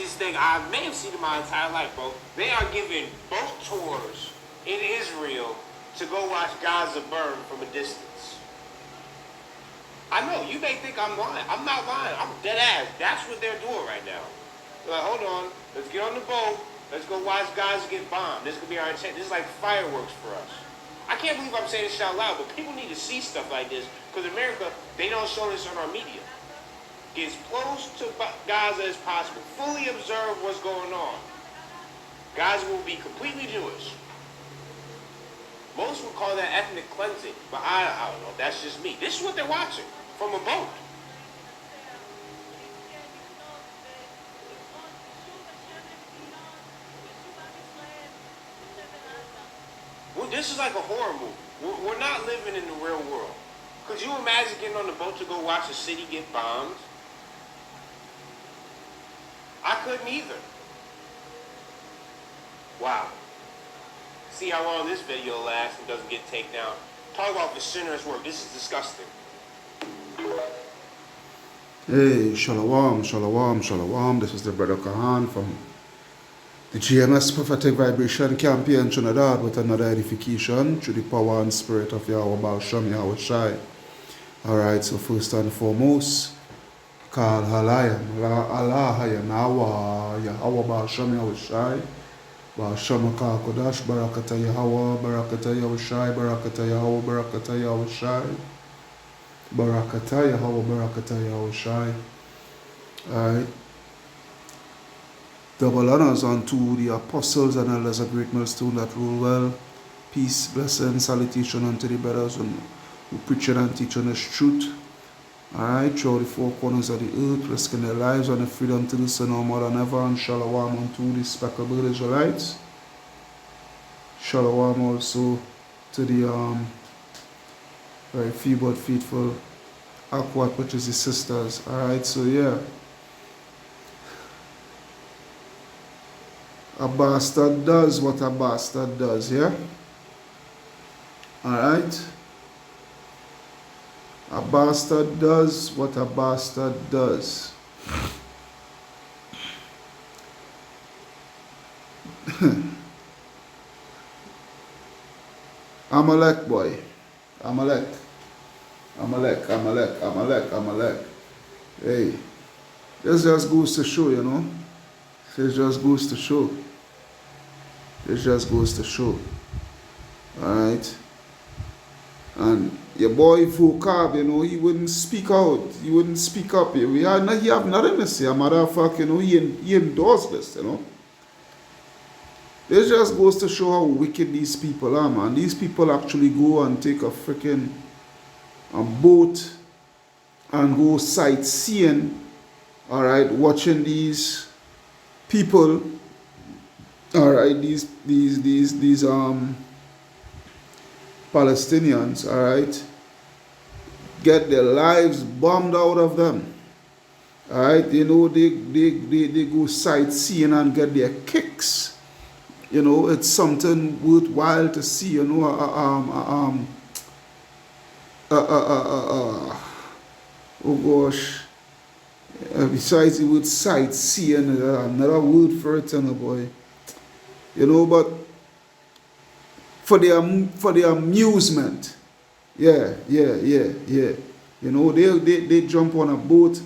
craziest thing I may have seen in my entire life, bro. They are giving boat tours in Israel to go watch Gaza burn from a distance. I know, you may think I'm lying. I'm not lying. I'm dead ass. That's what they're doing right now. They're like, hold on, let's get on the boat. Let's go watch Gaza get bombed. This could be our intent. This is like fireworks for us. I can't believe I'm saying this out loud, but people need to see stuff like this because America, they don't show this on our media. Get as close to Gaza as possible. Fully observe what's going on. Gaza will be completely Jewish. Most would call that ethnic cleansing, but I don't know. That's just me. This is what they're watching from a boat. Well, this is like a horror movie. We're not living in the real world. Could you imagine getting on the boat to go watch a city get bombed? I couldn't either. Wow. See how long this video lasts and doesn't get taken down. Talk about the sinner's work. This is disgusting. Hey, shalom, shalom, shalom. This is the brother Kahan from the GMS Prophetic Vibration Campaign Trinidad with another edification through the power and spirit of Yahweh Baal Shem Yahweh Shai. Alright, so first and foremost, Kal Halayam, Allah Hayanawa, Yahweh Baal Shem Yahweh Shai, Baal Shem Akal Kodash, Barakata Yahweh, Barakata Yahweh Shai, Barakata Yahweh, Barakata Yahweh Shai, Barakata Yahweh, Barakata Yahweh Shai. Alright. Double honors unto the apostles and elders of Great Millstone that rule well. Peace, blessing, salutation unto the brothers who preaching and teaching us truth. Alright, throughout the four corners of the earth, risking their lives and the freedom to listen no more than ever. And shalom unto the speckled Israelites. Shalom also to the very few but faithful Akwat, which is the sisters. Alright, so yeah. A bastard does what a bastard does, yeah? Alright? A bastard does what a bastard does. Amalek, boy. Amalek. Amalek, Amalek, Amalek, Amalek. Hey, this just goes to show, you know? This just goes to show. This just goes to show. Alright? And your boy Foucault, you know, he wouldn't speak out. He wouldn't speak up. He have nothing to say. A matter of fact, you know, he endorsed this, you know. This just goes to show how wicked these people are, man. These people actually go and take a freaking boat and go sightseeing, alright, watching these people, alright, these Palestinians, alright, get their lives bombed out of them. Alright, you know, they go sightseeing and get their kicks. You know, it's something worthwhile to see, you know, oh gosh. Besides the word sightseeing, another word for it, boy. You know, but for the amusement, yeah. You know, they jump on a boat,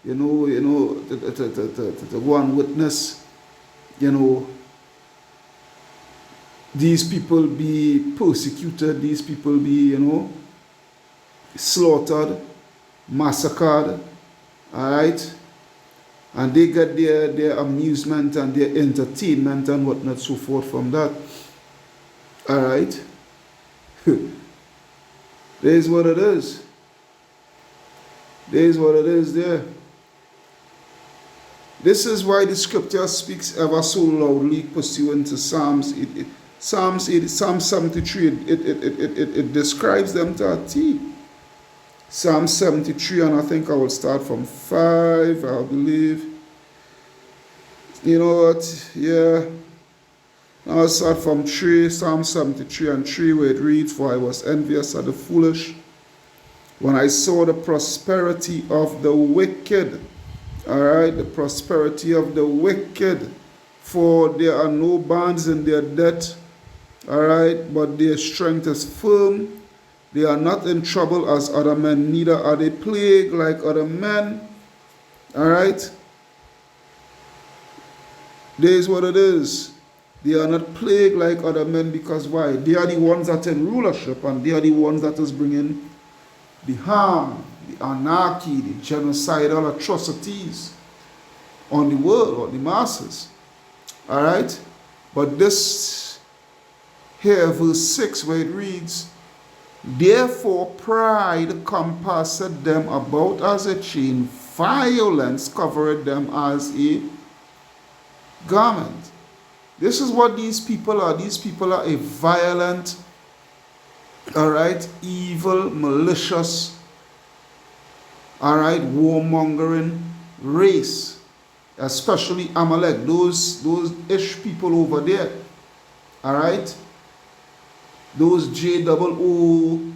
you know, to go and witness, you know, these people be persecuted, these people be, you know, slaughtered, massacred. Alright? And they get their amusement and their entertainment and whatnot, so forth from that. Alright? There's what it is. There's what it is there. This is why the scripture speaks ever so loudly pursuant to Psalm 73. It describes them to a T. Psalm 73, and I think I will start from 5, I believe. You know what? Yeah. I'll start from 3, Psalm 73 and 3, where it reads, "For I was envious at the foolish when I saw the prosperity of the wicked." All right, the prosperity of the wicked, for there are no bands in their debt. All right, but their strength is firm. They are not in trouble as other men, neither are they plagued like other men. All right, there's what it is. They are not plagued like other men because why? They are the ones that in rulership, and they are the ones that is bringing the harm, the anarchy, the genocidal atrocities on the world, on the masses. All right? But this here, verse 6, where it reads, therefore pride compasseth them about as a chain, violence covered them as a garment. This is what these people are. These people are a violent, all right, evil, malicious, all right, warmongering race, especially Amalek, those ish people over there, all right, those JOO-ish,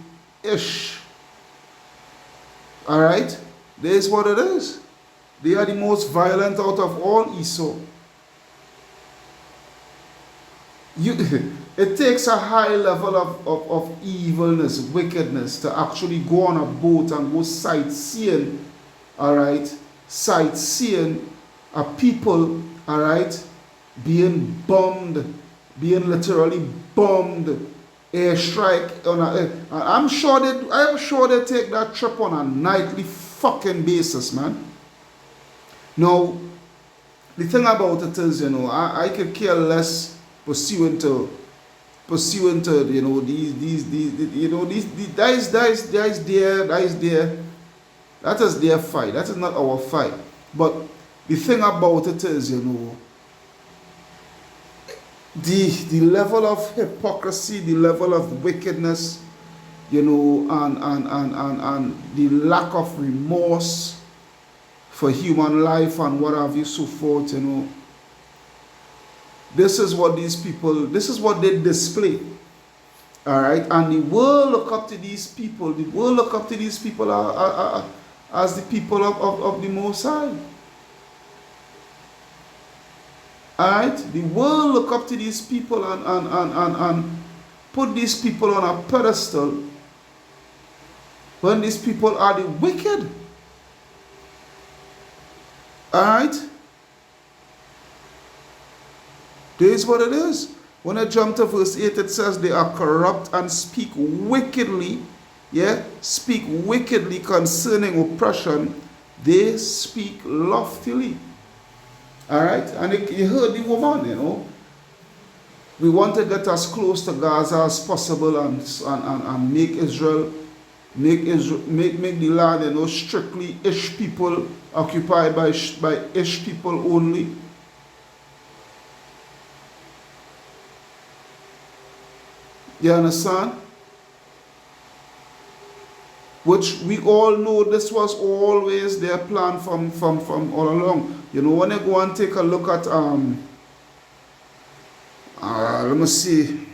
all right, there's what it is. They are the most violent out of all Esau. It takes a high level of evilness, wickedness to actually go on a boat and go sightseeing, all right, sightseeing a people, all right, being bombed, being literally bombed, airstrike on I am sure they take that trip on a nightly fucking basis, man. Now, the thing about it is, I could care less pursuant to these that is their fight. That is not our fight. But the thing about it is, the level of hypocrisy, the level of wickedness, and the lack of remorse for human life and what have you, so forth, This is what these people, this is what they display. All right? And the world look up to these people. The world look up to these people as the people of the Most High. All right? The world look up to these people and put these people on a pedestal when these people are the wicked. All right? This is what it is. When I jump to verse 8, it says they are corrupt and speak wickedly. Yeah? Speak wickedly concerning oppression. They speak loftily. Alright? And you heard the woman, We want to get as close to Gaza as possible and make Israel, make the land, strictly Ish people, occupied by Ish people only. You understand? Which we all know this was always their plan from all along. When you go and take a look at let me see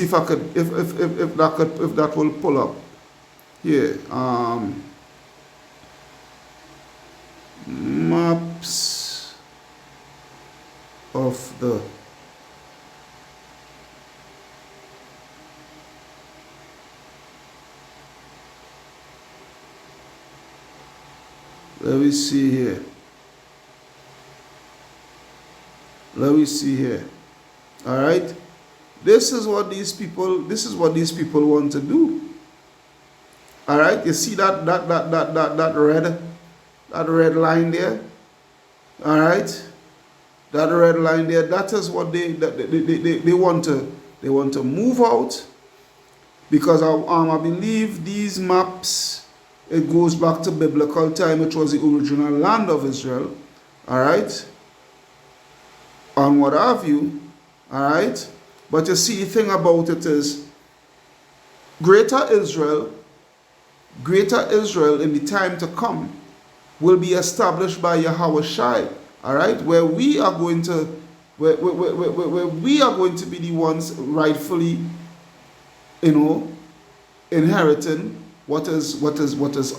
if I could if that will pull up here. Maps of the Let me see here. All right. This is what these people want to do. All right. You see that red line there? All right. That red line there, that is what they want to move out, because I believe these maps, it goes back to biblical time, which was the original land of Israel, all right, and what have you, all right. But you see, the thing about it is, Greater Israel in the time to come will be established by Yahweh Shai, all right, where we are going to be the ones rightfully, inheriting what is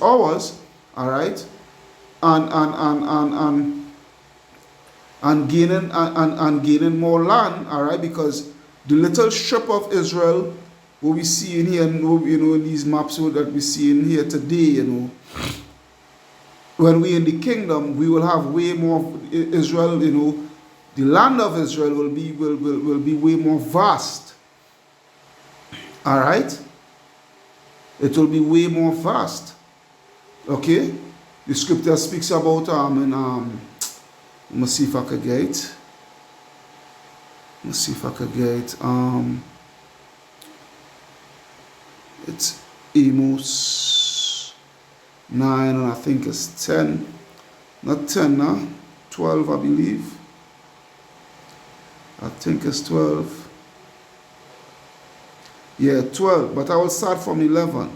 ours, all right? and gaining more land, all right, because the little strip of Israel what we see in here, in these maps that we see in here today, when we in the kingdom, we will have way more Israel, the land of Israel will be way more vast. All right, it will be way more vast. Okay, the scripture speaks about let me see if I can get it. Let's see if I can get it. It's Amos 9 and I think it's 10. Not 10 now, 12 I believe. I think it's 12. Yeah, 12, but I will start from 11.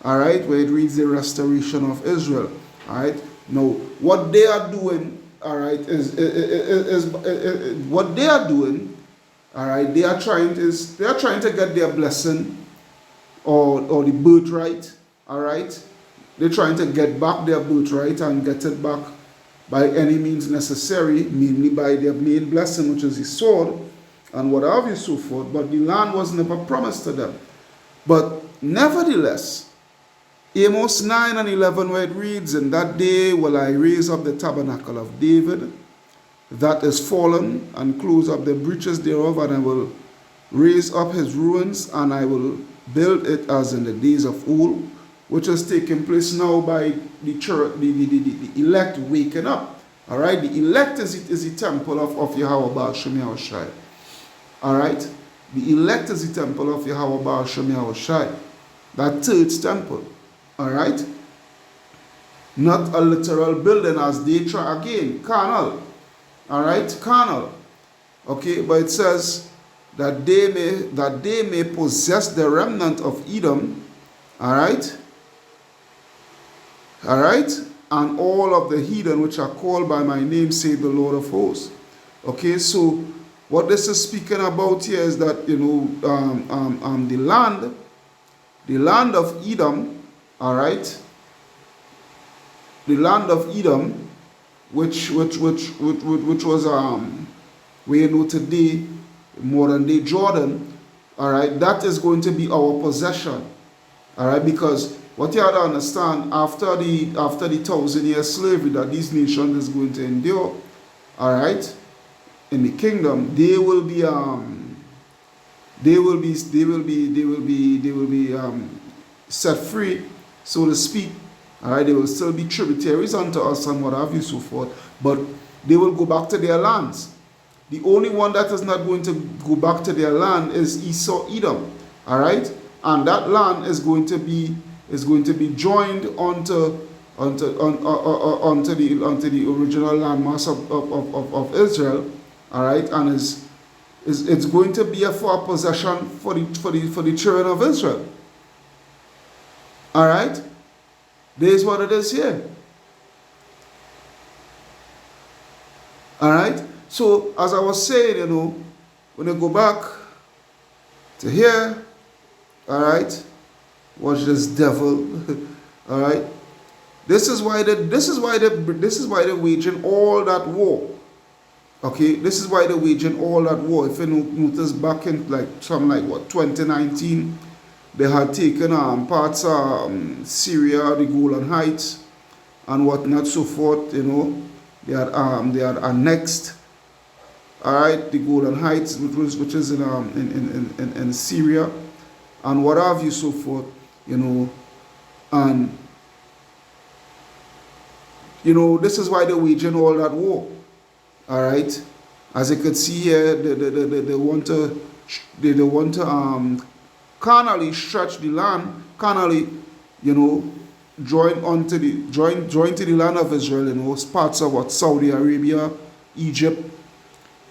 All right, where it reads the restoration of Israel. All right, now what they are doing, all right, is what they are doing. All right, they are trying to get their blessing or the birthright. All right, they're trying to get back their birthright and get it back by any means necessary, mainly by their main blessing, which is the sword and what have you, so forth. But the land was never promised to them. But nevertheless, Amos 9 and 11, where it reads, "In that day will I raise up the tabernacle of David that is fallen, and close up the breaches thereof, and I will raise up his ruins, and I will build it as in the days of old," which is taking place now by the church, the elect waking up. All right, the elect is the temple of Yahweh Baal Shem Yahushai. All right, the elect is the temple of Yahweh Baal Shem Yahushai, that third temple. All right, not a literal building as they try again, carnal. All right, carnal. Okay, but it says that they may possess the remnant of Edom. All right, and all of the heathen which are called by my name, say the Lord of hosts. Okay, so what this is speaking about here is that the land of Edom. All right, the land of Edom, which was we know today modern day Jordan. All right, that is going to be our possession. All right, because what you have to understand, after the 1,000-year slavery that these nations is going to endure, all right, in the kingdom, they will be set free, so to speak. All right, they will still be tributaries unto us and what have you, so forth, but they will go back to their lands. The only one that is not going to go back to their land is Esau, Edom. All right, and that land is going to be joined onto the original landmass of Israel. All right, and it's going to be for a possession for the children of Israel. All right, there's what it is here. All right, so as I was saying, when you go back to here, all right, watch this devil. All right, this is why they're waging all that war. Okay, this is why they're waging all that war. If you notice back in 2019. They had taken parts of Syria, the Golan Heights, and whatnot, so forth. They had annexed, all right, the Golan Heights, which is in Syria, and what have you, so forth. And this is why they're waging all that war. All right, as you can see here, they want to carnally stretch the land, carnally, join to the land of Israel, parts of Saudi Arabia, Egypt,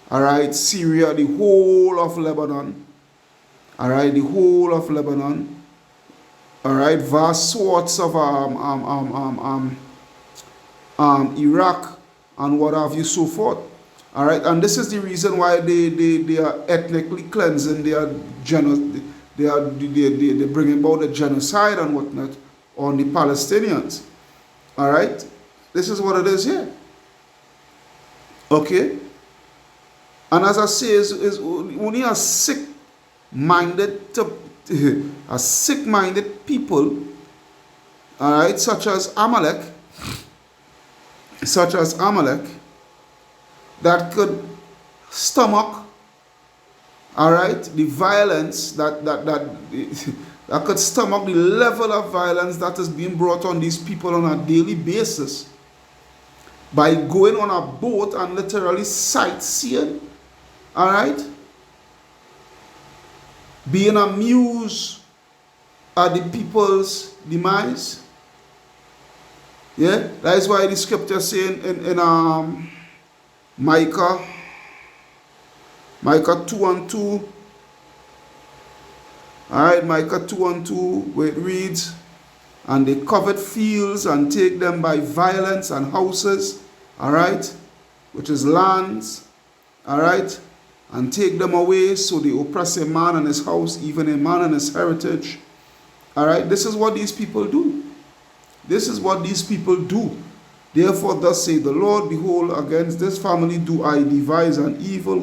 all right, Syria, the whole of Lebanon, all right, all right, vast swaths of Iraq and what have you, so forth. All right, and this is the reason why they are ethnically cleansing, they're bringing about a genocide and whatnot on the Palestinians. All right, This is what it is here. Okay? And as I say, is only a sick-minded a sick-minded people, all right, such as Amalek, that could stomach, all right, the violence that could stomach the level of violence that is being brought on these people on a daily basis by going on a boat and literally sightseeing, all right, being amused at the people's demise. Yeah, that is why the scripture saying in Micah 2:2. Alright, Micah 2:2, where it reads, and they covet fields and take them by violence, and houses, alright, which is lands, alright, and take them away, so they oppress a man and his house, even a man and his heritage. Alright, this is what these people do. This is what these people do. Therefore, thus say the Lord, behold, against this family do I devise an evil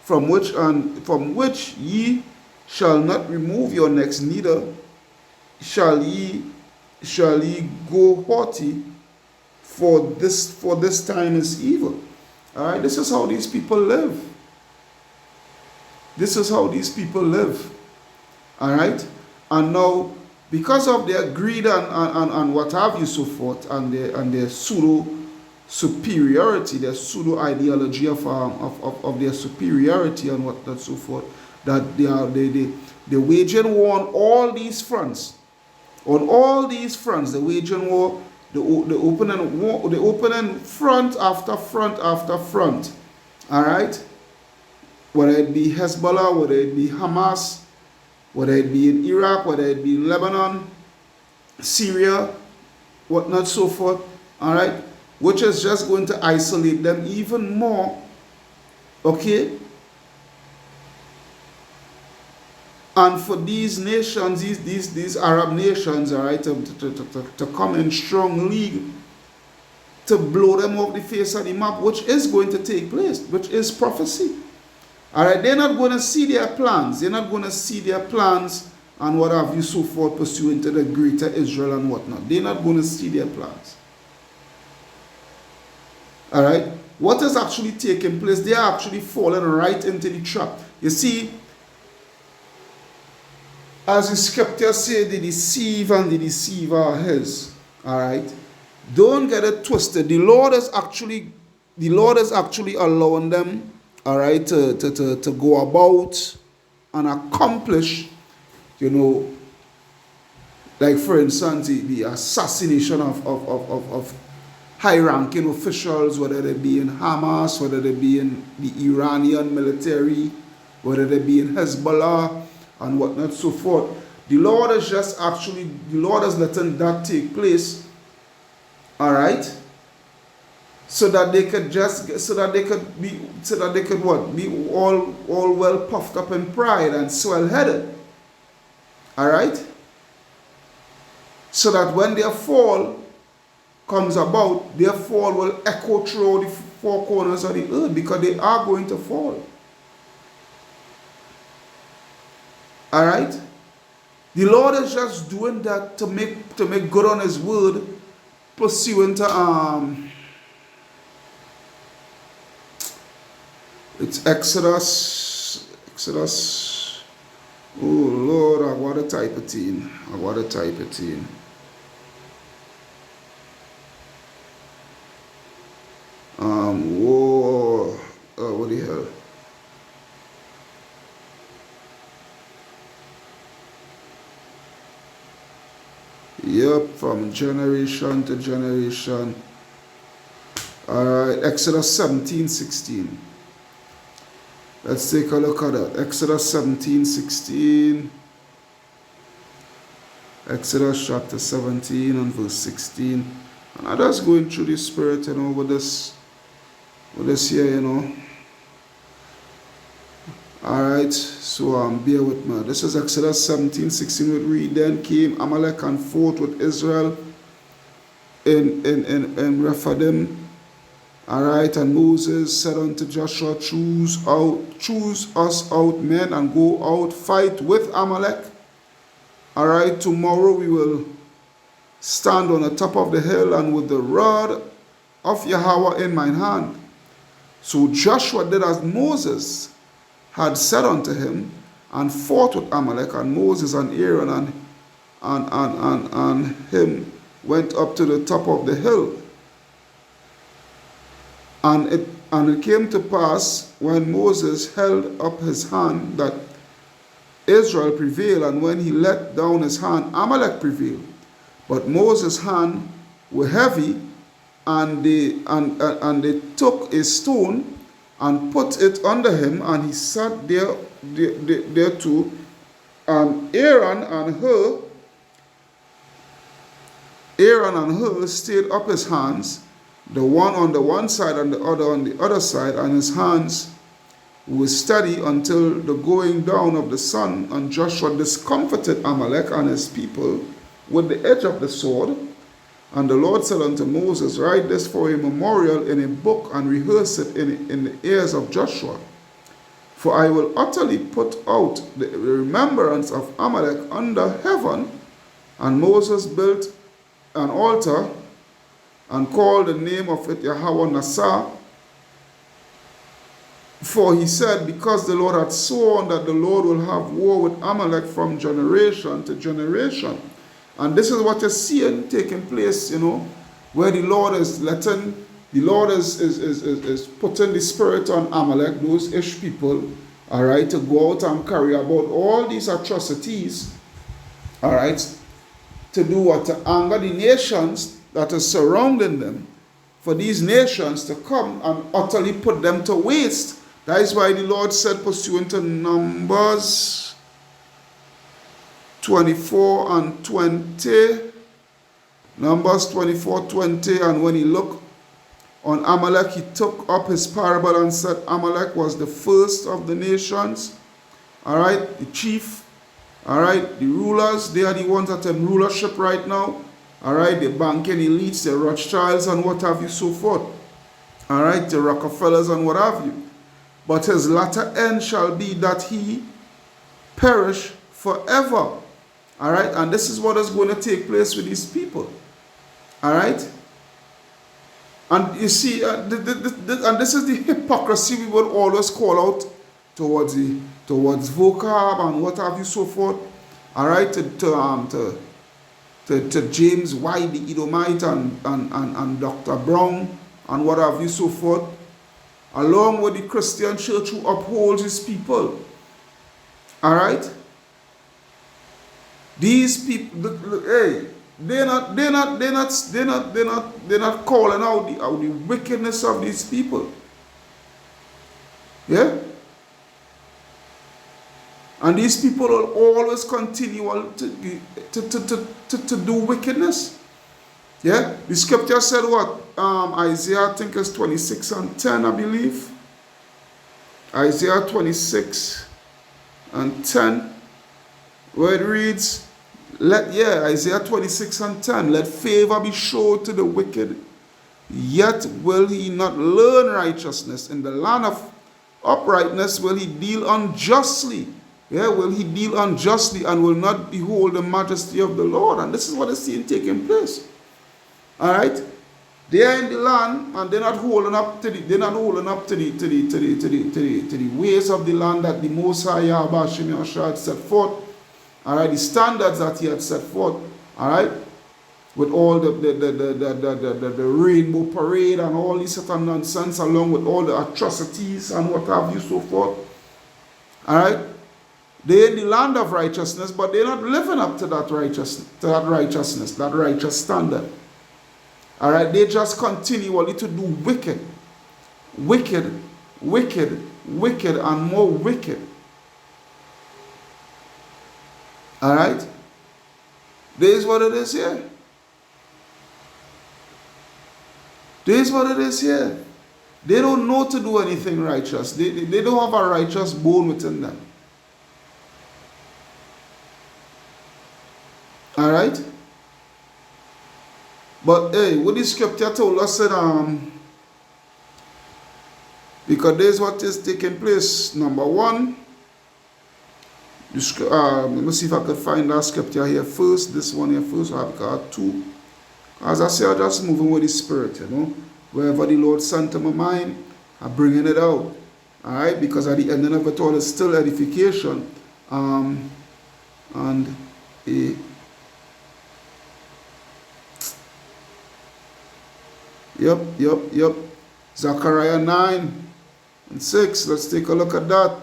from which ye shall not remove your necks, neither shall ye go haughty, for this time is evil. All right, this is how these people live. This is how these people live. All right, and now because of their greed and what have you, so forth, and their pseudo superiority, their pseudo ideology of their superiority and what that so forth, that they waging war on all these fronts. On all these fronts, they waging war. The opening front after front after front. All right, whether it be Hezbollah, whether it be Hamas, whether it be in Iraq, whether it be in Lebanon, Syria, whatnot, so forth, all right, which is just going to isolate them even more, okay? And for these nations, these Arab nations, all right, to come in strong league to blow them off the face of the map, which is going to take place, which is prophecy. All right, they're not going to see their plans. They're not going to see their plans and what have you, so forth, pursuant to the greater Israel and whatnot. They're not going to see their plans. All right, what is actually taking place? They are actually falling right into the trap. You see, as the scriptures say, the deceive and the deceiver are his. All right, don't get it twisted. The Lord is actually allowing them, all right, to go about and accomplish, you know, like for instance, the assassination of high-ranking officials, whether they be in Hamas, whether they be in the Iranian military, whether they be in Hezbollah and whatnot, so forth. The Lord is letting that take place, all right, so that they could be all well puffed up in pride and swell-headed, all right, so that when their fall comes about, their fall will echo through the four corners of the earth, because they are going to fall. All right, the Lord is just doing that to make good on His word, pursuant to it's Exodus. Oh Lord, I want to type it in. What the hell? Yep, from generation to generation. Alright, Exodus 17:16. Let's take a look at that. Exodus 17:16. Exodus chapter 17 and verse 16. And I'm just going through the Spirit, you know, with this here, you know. Alright, so bear with me. This is Exodus 17:16. We read, then came Amalek and fought with Israel in Rephidim. All right, and Moses said unto Joshua, choose us out men and go out, fight with Amalek. All right, tomorrow we will stand on the top of the hill and with the rod of Yahweh in mine hand. So Joshua did as Moses had said unto him, and fought with Amalek, and Moses and Aaron and him went up to the top of the hill. And it came to pass, when Moses held up his hand, that Israel prevailed, and when he let down his hand, Amalek prevailed. But Moses' hand were heavy, and they took a stone and put it under him, and he sat there too. And Aaron and Hur stayed up his hands, the one on the one side and the other on the other side, and his hands were steady until the going down of the sun. And Joshua discomfited Amalek and his people with the edge of the sword. And the Lord said unto Moses, write this for a memorial in a book, and rehearse it in the ears of Joshua. For I will utterly put out the remembrance of Amalek under heaven. And Moses built an altar and called the name of it Yahweh Nassah. For he said, because the Lord had sworn that the Lord will have war with Amalek from generation to generation. And this is what you're seeing taking place, where the Lord is putting the spirit on Amalek, those Ish people, all right, to go out and carry about all these atrocities, all right, to do what? To anger the nations that are surrounding them, for these nations to come and utterly put them to waste. That is why the Lord said, pursuant to Numbers 24 and 20, Numbers 24:20, and when he looked on Amalek, he took up his parable and said, Amalek was the first of the nations, all right, the chief, all right, the rulers, they are the ones that are in rulership right now, all right, the banking elites, the Rothschilds and what have you, so forth, all right, the Rockefellers and what have you. But his latter end shall be that he perish forever. All right, and this is what is going to take place with these people. All right, and you see, and this is the hypocrisy we would always call out towards vocab and what have you, so forth. All right, to James White, the Edomite, and Dr. Brown and what have you, so forth, along with the Christian church who upholds his people. All right. These people, hey, they're not calling out the wickedness of these people. Yeah. And these people will always continue to do wickedness. Yeah. The scripture said what? Isaiah, I think it's 26 and 10, I believe. Isaiah 26 and 10. Where it reads, Isaiah 26 and 10, let favor be showed to the wicked, yet will he not learn righteousness. In the land of uprightness will he deal unjustly. Yeah, will he deal unjustly and will not behold the majesty of the Lord. And this is what is seen taking place. All right? They are in the land and they're not holding up to the ways of the land that the Most High Yahweh Shem Yahshua had set forth. All right, the standards that he had set forth, all right, with all the rainbow parade and all this sort of nonsense, along with all the atrocities and what have you, so forth. All right, they're in the land of righteousness, but they're not living up to that righteousness, that righteous standard. All right, they just continually to do wicked, and more wicked. All right? This is what it is here. This is what it is here. They don't know to do anything righteous. They don't have a righteous bone within them. All right? But hey, what the scripture told us said, because there's what is taking place. Number one, let me see if I could find that scripture here first. This one here first. I've got two. As I say, I'm just moving with the Spirit, you know. Wherever the Lord sent to my mind, I'm bringing it out. Alright? Because at the end of it all, it's still edification. And a Yep. Zechariah 9 and 6. Let's take a look at that.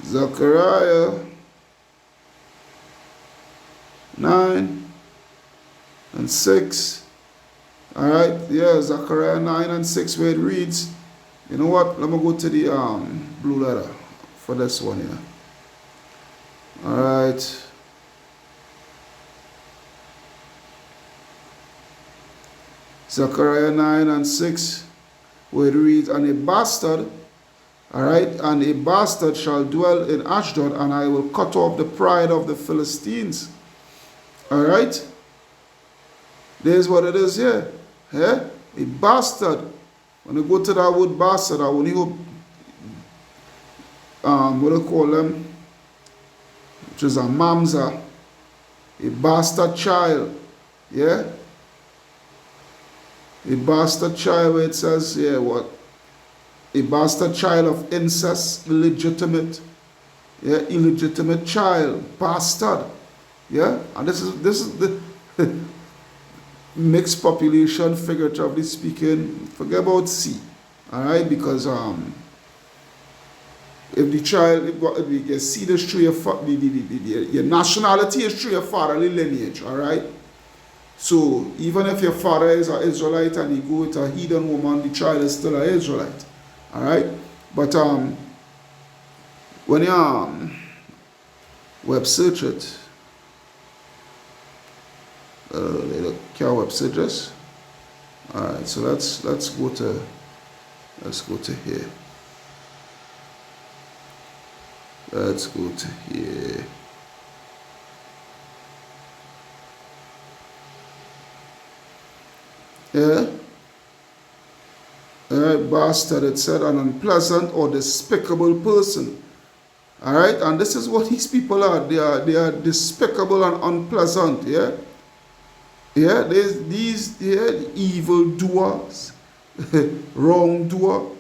Zechariah 9 and 6. Alright, yeah, Zechariah 9 and 6 where it reads, you know what? Let me go to the blue letter for this one here. Alright. Zechariah 9 and 6 where it reads, and a bastard, alright, and a bastard shall dwell in Ashdod, and I will cut off the pride of the Philistines. Alright? There's what it is here. Yeah? A bastard. When you go to that word bastard, I will you what do you call them? Which is a mamza. A bastard child. Yeah? A bastard child where it says, yeah, what? A bastard child of incest, illegitimate. Yeah, illegitimate child. Bastard. Yeah? And this is the mixed population, figuratively speaking. Forget about C. Alright? Because if the child, if you see this through your nationality is through your fatherly lineage, alright? So even if your father is an Israelite and you go with a heathen woman, the child is still an Israelite. Alright? But when you web search it, care web searches. Alright, so let's go to here. Let's go to here. Yeah. Alright, bastard, it said an unpleasant or despicable person. Alright, and this is what these people are. They are despicable and unpleasant, yeah? Yeah, there's these evil doers, wrongdoer,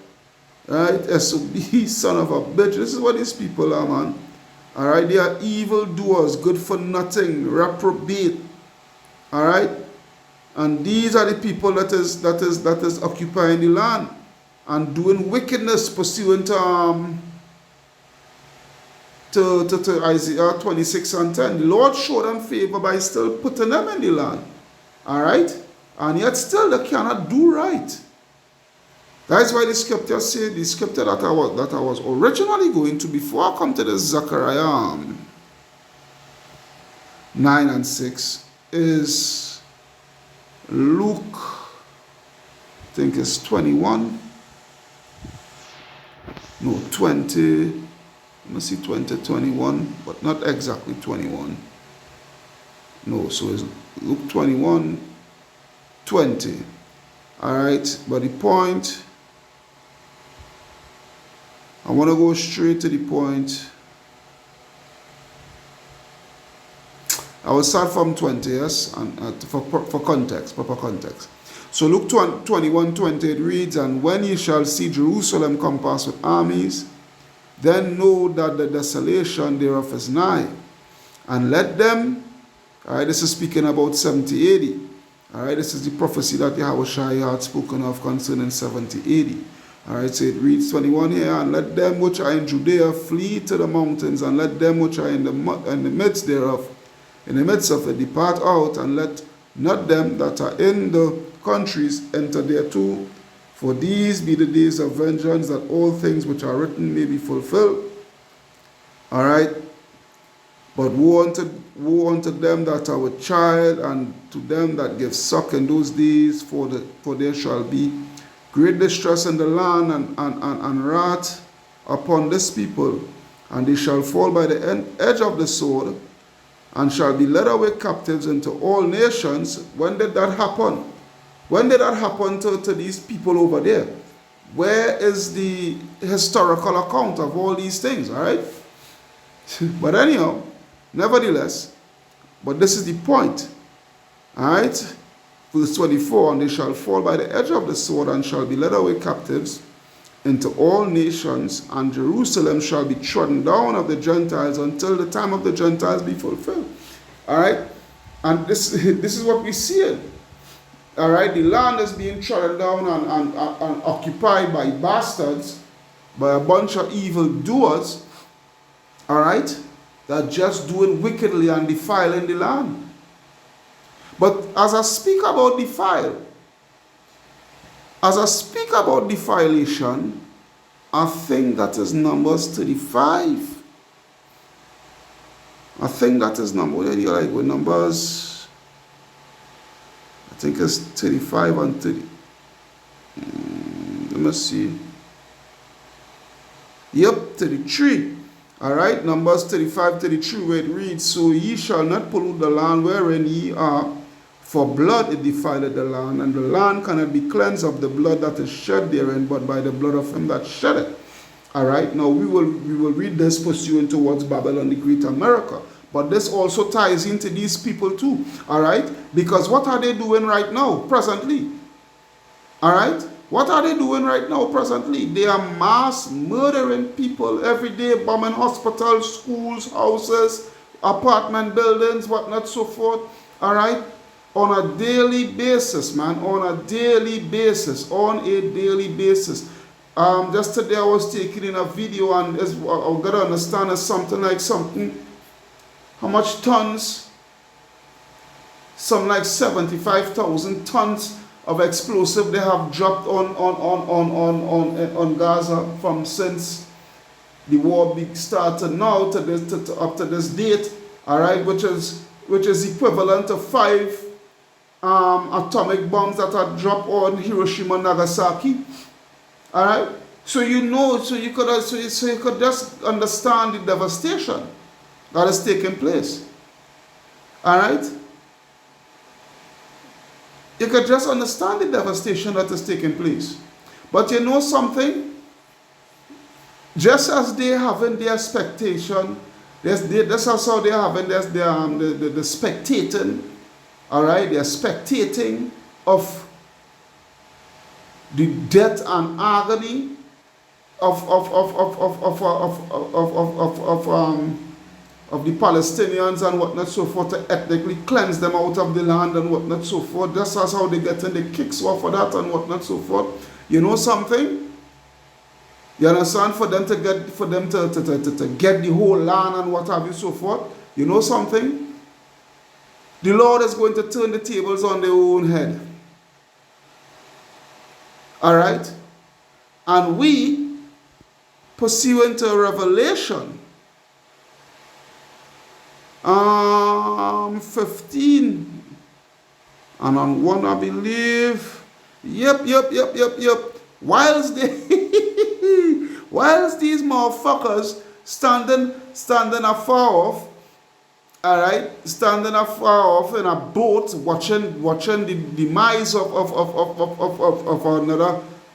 right? SOB, son of a bitch. This is what these people are, man. Alright, they are evil doers, good for nothing, reprobate. Alright? And these are the people that is occupying the land and doing wickedness pursuant to Isaiah 26 and 10. The Lord showed them favor by still putting them in the land. Alright? And yet still they cannot do right. That's why the scripture say, the scripture that I was originally going to before I come to the Zechariah 9 and 6 is Luke, I think it's 21. No, 20. Let me see, 20, 21, but not exactly 21. No, so it's Luke 21, 20. Alright, but the point, I want to go straight to the point. I will start from 20, yes, and for context, proper context. So Luke 21, 20, it reads, and when ye shall see Jerusalem compassed with armies, then know that the desolation thereof is nigh. And let them, alright, this is speaking about 70 AD. Alright, this is the prophecy that Yahushua had spoken of concerning 70 AD. Alright, so it reads 21 here, and let them which are in Judea flee to the mountains, and let them which are in the midst thereof, in the midst of it, depart out, and let not them that are in the countries enter thereto. For these be the days of vengeance, that all things which are written may be fulfilled. Alright. But woe unto them that are with child, and to them that give suck in those days, for there shall be great distress in the land, and wrath upon this people, and they shall fall by the edge of the sword, and shall be led away captives into all nations. When did that happen? When did that happen to these people over there? Where is the historical account of all these things, all right? But anyhow, nevertheless, but this is the point, all right? Verse 24, and they shall fall by the edge of the sword and shall be led away captives into all nations, and Jerusalem shall be trodden down of the Gentiles until the time of the Gentiles be fulfilled. All right? And this is what we see. All right? The land is being trodden down and occupied by bastards, by a bunch of evil doers, all right, that are just doing wickedly and defiling the land. But as I speak about defilation, I think that is Numbers 35. I think that is Numbers, I think it's 35 and 30. Let me see. Yep, 33. Alright, Numbers 35, 33, where it reads, so ye shall not pollute the land wherein ye are, for blood it defileth the land, and the land cannot be cleansed of the blood that is shed therein, but by the blood of him that shed it. Alright, now we will read this pursuant towards Babylon the Great America. But this also ties into these people too. Alright, because what are they doing right now, presently? Alright, what are they doing right now, presently? They are mass murdering people every day, bombing hospitals, schools, houses, apartment buildings, whatnot, so forth. Alright, on a daily basis, man, on a daily basis. Just today I was taking in a video, and I've got to understand it's something, how much tons? Some like 75,000 tons of explosive they have dropped on Gaza from since the war started now to up to this date, all right, which is equivalent to 5 atomic bombs that are dropped on Hiroshima and Nagasaki. All right, so you could just understand the devastation that is taking place. All right, you could just understand the devastation that is taking place. But you know something? Just as they having their expectation, that's how they having the spectating. All right, they're spectating of the death and agony of the Palestinians and whatnot so forth, to ethnically cleanse them out of the land and whatnot so forth. That's how they get in the kicks off for that and whatnot so forth. You know something? You understand? For them to get the whole land and what have you so forth. You know something? The Lord is going to turn the tables on their own head. All right? And we, pursuant to Revelation 15 and on 1, I believe. Yep. Whilst these motherfuckers standing afar off, all right, standing afar off in a boat, watching the demise of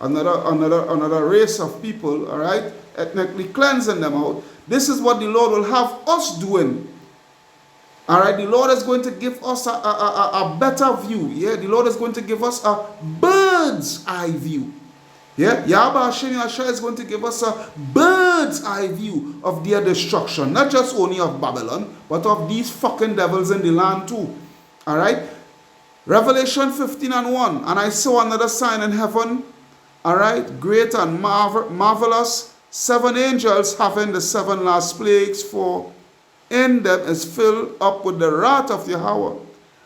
another race of people, all right, ethnically cleansing them out. This is what the Lord will have us doing. All right, the Lord is going to give us a better view. Yeah, the Lord is going to give us a bird's eye view. Yeah, Yahweh Hashem Yahshua is going to give us a bird's eye view of their destruction. Not just only of Babylon, but of these fucking devils in the land too. All right, Revelation 15 and 1. And I saw another sign in heaven. All right, great and marvelous. 7 angels having the 7 last plagues, for in them is filled up with the wrath of Yahweh.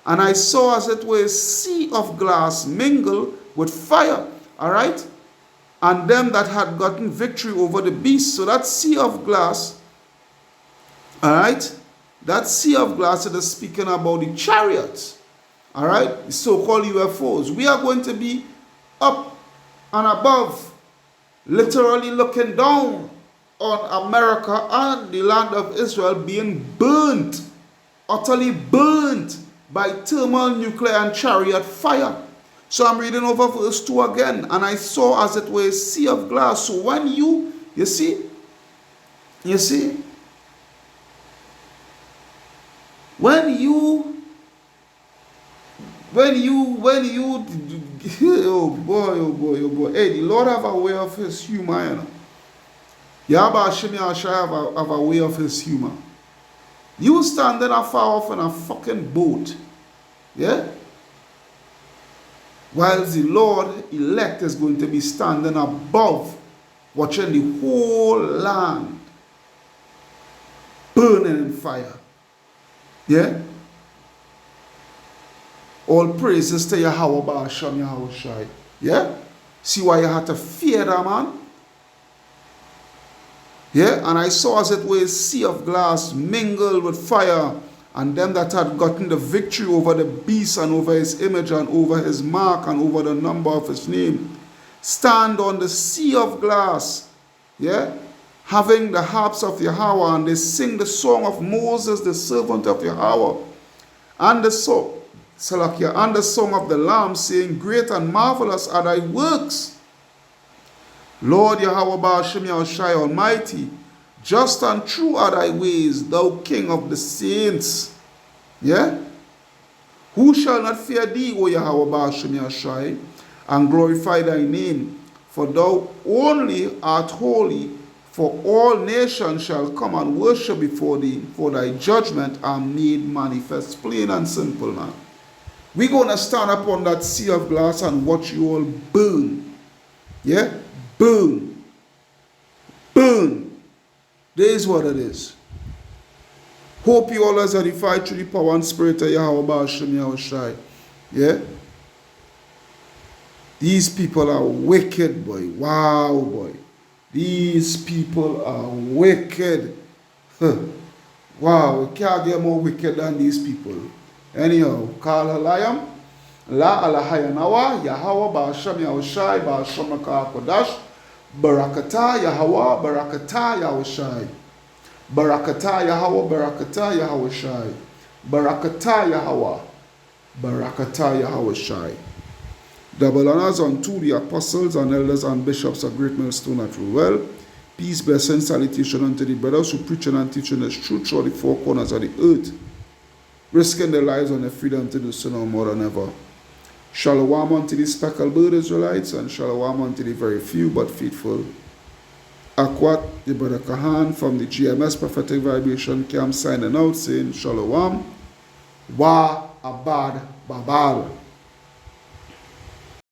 And I saw as it were a sea of glass mingled with fire. All right, and them that had gotten victory over the beast. So that sea of glass, all right, that sea of glass, it is speaking about the chariots, all right, the so-called UFOs. We are going to be up and above, literally looking down on America and the land of Israel being burnt utterly burnt by thermal, nuclear, and chariot fire. So I'm reading over verse 2 again. And I saw as it were a sea of glass. So when you see, when you, oh boy, hey, the Lord have a way of his humor, you know. Yahweh Hashem Yahshua have a way of his humor. You standing afar off in a fucking boat, yeah? While the Lord elect is going to be standing above, watching the whole land burning in fire. Yeah? All praises to Yahweh Ba'asham Yahushai. Yeah? See why you had to fear that man? Yeah? And I saw as it were a sea of glass mingled with fire, and them that had gotten the victory over the beast and over his image and over his mark and over the number of his name, stand on the sea of glass, yeah, having the harps of Yahweh, and they sing the song of Moses, the servant of Yahweh, and the song, and the song of the Lamb, saying, Great and marvelous are thy works, Lord Yahweh Ba'asham Yahushai Almighty. Just and true are thy ways, thou King of the saints. Yeah? Who shall not fear thee, O Yahweh Ba'asham Yahushai, and glorify thy name? For thou only art holy, for all nations shall come and worship before thee, for thy judgment are made manifest. Plain and simple now. We're going to stand up on that sea of glass and watch you all burn. Yeah? Burn. Burn. There is what it is. Hope you all are edified through the power and spirit of Yahweh Ba'asham Yahushai. Yeah? These people are wicked, boy. Wow, boy. These people are wicked. Wow, we can't get more wicked than these people. Anyhow, Kal Halayam, La Alahayanawa, Yahweh Ba'asham Yahushai, Ba'asham Kodash, Barakata Yahweh, Barakata Yahushai. Barakata Yahweh, Barakata Yahushai. Barakata Yahweh, Barakata Yahushai. Double honors unto the apostles and elders and bishops of Great Millstone at Ruel. Peace, blessing, salutation unto the brothers who preaching and teaching the truth through the four corners of the earth, risking their lives on their freedom to do so no more than ever. Shalom unto the speckled bird Israelites, and shalom unto the very few but faithful. Akwat, the brother Kahan from the GMS Prophetic Vibration Camp signing out saying shalom. Wa abad babal.